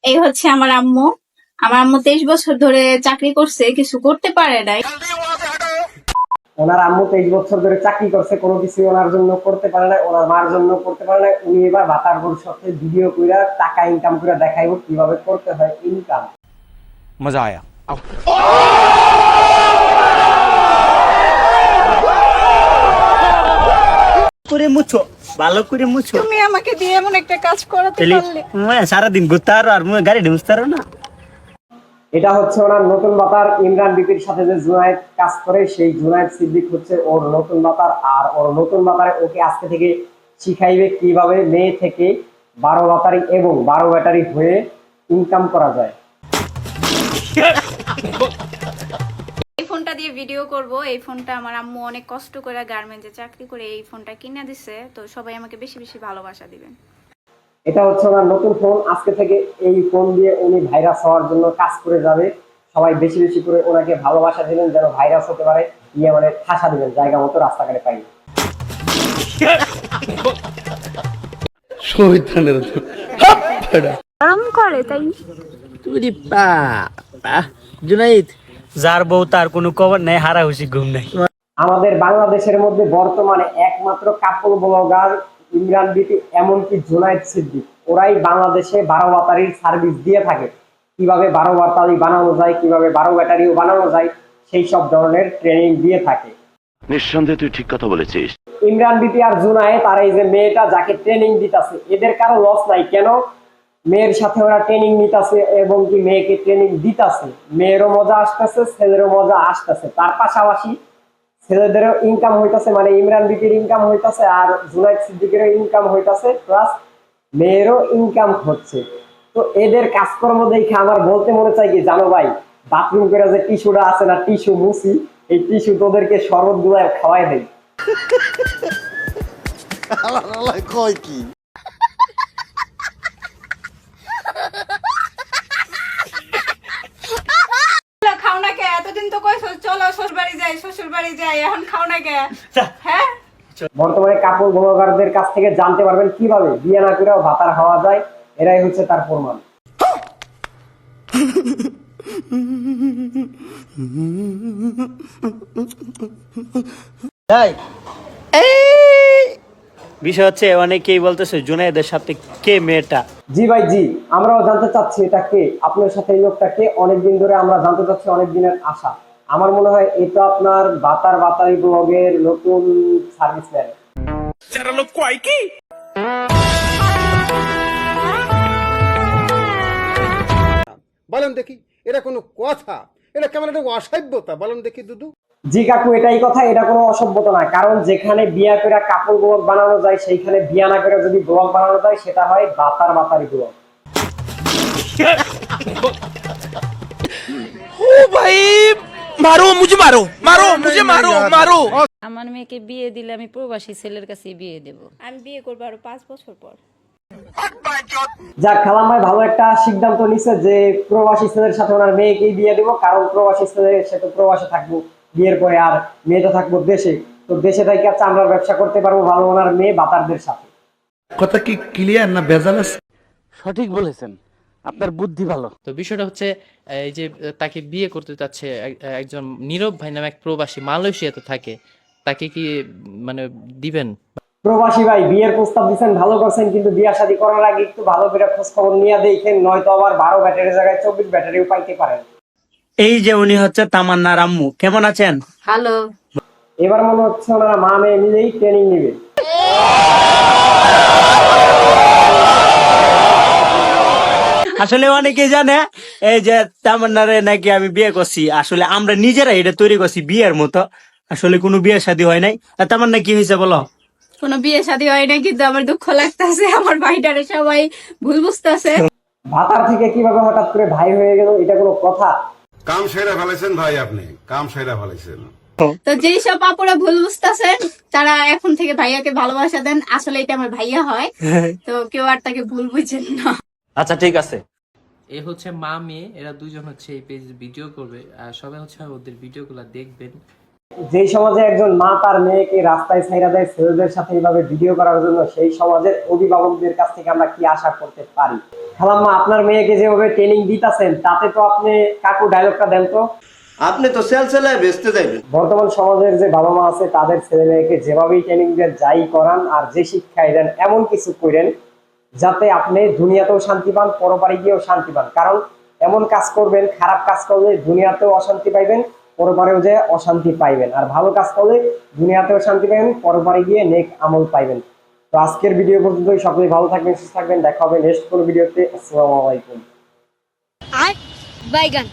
এই হচ্ছে আমার আম্মু। আমার আম্মু 23 বছর ধরে চাকরি করছে, কিছু করতে পারে নাই। ওনার আম্মু 23 বছর ধরে চাকরি করছে, কোনো কিছু ওনার জন্য করতে পারে না, ওনার মার জন্য করতে পারে না। উনি এবার ভাতার সাথে ভিডিও কইরা টাকা ইনকাম করে দেখাইব কিভাবে করতে হয় ইনকাম। मजा आया। করে মুছো ভালো করে মুছো তুমি আমাকে দিয়ে এমন একটা কাজ করাতে পারলে। সারাদিন ঘুরতে আর গাড়ি ঢুকতে না। এটা হচ্ছে ওনার নতুন বাতার ইমরান বিপির সাথে যে জুনায়েদ কাজ করে, সেই জুনায়েদ সিদ্দিক হচ্ছে ওর নতুন বাতার। আর ওর নতুন বাতারে ওকে আজকে থেকে শিখাইবে কিভাবে মেয়ে থেকে 12 বাতারি এবং 12 ব্যাটারি হয়ে ইনকাম করা যায়। এই ফোনটা দিয়ে ভিডিও করব। এই ফোনটা আমার আম্মু অনেক কষ্ট করে গার্মেন্টসে চাকরি করে এই ফোনটা কিনে দিছে, তো সবাই আমাকে বেশি বেশি ভালোবাসা দিবেন। এটা হচ্ছে ওনার নতুন ফোন। আজকে থেকে এই ফোন দিয়ে উনি ভাইরাস হওয়ার জন্য কাজ করে যাবে। সবাই বেশি বেশি করে ওনাকে ভালোবাসা দিবেন, যেন ভাইরাস হতে পারে। ইয়ে মানে ঠাসা দিবেন জায়গা মতো রাস্তাঘাটে পাই। আরাম করে তাই। জুনাইদ যার বউ তার কোনো খবর নাই, হারা হুসি ঘুম নাই। আমাদের বাংলাদেশের মধ্যে বর্তমানে একমাত্র কাপল ব্লগার ইমরান বিপি, এমনকি জুনায়েদ সিদ্দিক, ওরাই বাংলাদেশে 12 ব্যাটারির সার্ভিস দিয়ে থাকে। কিভাবে 12 ব্যাটারি বানানো যায়, কিভাবে 12 ব্যাটারিও বানানো যায়, সেই সব ধরনের ট্রেনিং দিয়ে থাকে। নিঃসন্দেহে তুই ঠিক কথা বলেছিস। ইমরান বিপি আর জুনায়েদ আর এই যে মেয়েটা যাকে ট্রেনিং দিতেছে, এদের কারো লস নাই। কেন? মেয়ের সাথে ওরা ট্রেনিং নিতেছে এবং কি মেয়েকে ট্রেনিং দিতেছে। মেয়েরও মজা আসতেছে, ছেলেরও মজা আসতেছে। তার পাশাপাশি ছেলেদেরও ইনকাম হইতাছে, মানে ইমরান বিপির ইনকাম হইতাছে আর জুনায়েদ সিদ্দিকেরও ইনকাম হইতাছে, প্লাস মেয়েরও ইনকাম হচ্ছে। তো এদের কাজকর্ম দেখে আমার বলতে মনে চাই কি জানো ভাই, বাথরুম করে যে টিস্যুটা আছে না, টিস্যু মুছি, এই টিস্যু তোদেরকে শরবত গুলায় খাওয়াই দেয়। কয় কি খাও না কে? এতদিন তো কইছো চলো শ্বশুর বাড়ি যাই, এখন খাও না কে? হ্যাঁ, বর্তমানে কাপড় ব্লগারদের কাছ থেকে জানতে পারবেন কিভাবে বিয়ে না করেও ভাতার হওয়া যায়। এরাই হচ্ছে তার প্রমাণ। বিষয় হচ্ছে অনেকেই বলতেছে জুনাইদের সাথে কে মেয়েটা। জি ভাই জি, আমরাও জানতে চাচ্ছি এটা কে, আপনার সাথে এই লোকটা কে। অনেকদিন ধরে আমরা জানতে চাচ্ছি, অনেক দিনের আশা। আমার মনে হয় এটা আপনার বাতারি ব্লগের নতুন সার্ভিসম্যান। বলেন দেখি, এটা কোনো কথা? এটা কেমন একটা অসভ্যতা, বলেন দেখি দুদু। জি কাকু, এটাই কথা, এটা কোনো অসভ্যতা না। কারণ যেখানে বিয়া করে কাপড় ব্লগ বানানো যায়, সেইখানে বিয়া না করে যদি ব্লগ বানানো যায়, সেটা হয় বাতারি ব্লগ। আমার মেয়েকে বিয়ে দিলে আমি প্রবাসী ছেলের কাছে বিয়ে দেব। আমি বিয়ে করবো আরো 5 বছর পর। যাক, খালাম ভাই ভালো একটা সিদ্ধান্ত নিছে যে প্রবাসী ছেলের সাথে ওনার মেয়েকেই বিয়ে দেবো। কারণ প্রবাসী ছেলের সাথে প্রবাসে থাকবো বিয়ের পরে, আর মেয়েটা থাকবো দেশে। তো দেশে থেকে চামড়ার ব্যবসা করতে পারবো ভালো ওনার মেয়ে বাতারদের সাথে। কথা কি ক্লিয়ার না ভেজাল আছে? সঠিক বলেছেন, আপনার বুদ্ধি ভালো। তো বিষয়টা হচ্ছে এই যে তাকে বিয়ে করতে চাচ্ছে একজন নীরব ভাই নামে এক প্রবাসী মালয়েশিয়াতে থাকে, তাকে কি মানে দিবেন? প্রবাসী ভাই বিয়ের প্রস্তাব দিচ্ছেন, ভালো করছেন, কিন্তু বিয়ে শাদী করার আগে একটু ভালো করে খোঁজ খবর নিয়ে দেখেন, নয়তো আবার 12 ব্যাটারির জায়গায় 24 ব্যাটারিও পাইতে পারেন। এই যে উনি হচ্ছে তামান্নার আম্মু, কেমন আছেন? হ্যালো, এবার মনে হচ্ছে ওনারা মা মেয়ে মিলেই ট্রেনিং নেবে। আসলে অনেকে জানে এই যে তামান্নারে নাকি আমি বিয়ে করছি, আসলে আমরা নিজেরা এটা তৈরি করছি বিয়ের মতো। আসলে কোনো বিয়ে শাদী হয় নাই। তামান্না কি হয়েছে বলো? কোনো বিয়ে শাদী হয় না, কিন্তু আমার দুঃখ লাগতেছে, আমার ভাইটারে সবাই ভুল বুঝতেছে। ভাতার থেকে কিভাবে হঠাৎ করে ভাই হয়ে গেল, এটা কোনো কথা? কাম সেরা ফেলেছেন ভাই, আপনি কাম সেরা ফেলেছেন। তো যেই সব আপুরা ভুল বুঝতেছেন, তারা এখন থেকে ভাইয়াকে ভালোবাসা দেন। আসলে এটা আমার ভাইয়া হয়, তো কেউ আর তাকে ভুল বুঝেন না। আচ্ছা ঠিক আছে। এ হচ্ছে মা মেয়ে, এরা দুজন হচ্ছে এই পেজ ভিডিও করবে, আর সবাই হচ্ছে ওদের ভিডিওগুলো দেখবেন। যেই সমাজে একজন মা তার মেয়েকে রাস্তায় ছাইরা দেয় ছেলেদের সাথে এইভাবে ভিডিও করার জন্য, সেই সমাজের অভিভাবকদের কাছ থেকে আমরা কি আশা করতে পারি? খালাম্মা আপনার মেয়েকে যেভাবে ট্রেনিং দিতেছেন তাতে তো আপনি কাকু ডায়লগটা দেন তো। আপনি তো সেল সেলায় বেচতে যাইবেন। বর্তমান সমাজের যে বাবা মা আছে তাদের ছেলে মেয়েকে যেভাবেই ট্রেনিং দেন, যাই করান আর যে শিক্ষাই দেন, এমন কিছু করেন যাতে আপনি দুনিয়াতেও শান্তি পান, পরপারে গিয়েও শান্তি পান। কারণ এমন কাজ করবেন, খারাপ কাজ করলে দুনিয়াতেও অশান্তি পাইবেন, পরপারেও যে অশান্তি পাইবেন। আর ভালো কাজ করলে দুনিয়াতেও শান্তি পাইবেন, পরপারে গিয়ে নেক আমল পাইবেন। তো আজকের ভিডিও পর্যন্তই। সকলেই ভালো থাকবেন, সুস্থ থাকবেন। দেখা হবে নেক্সট কোনো ভিডিওতে। আসসালামু আলাইকুম। আর বাইগান।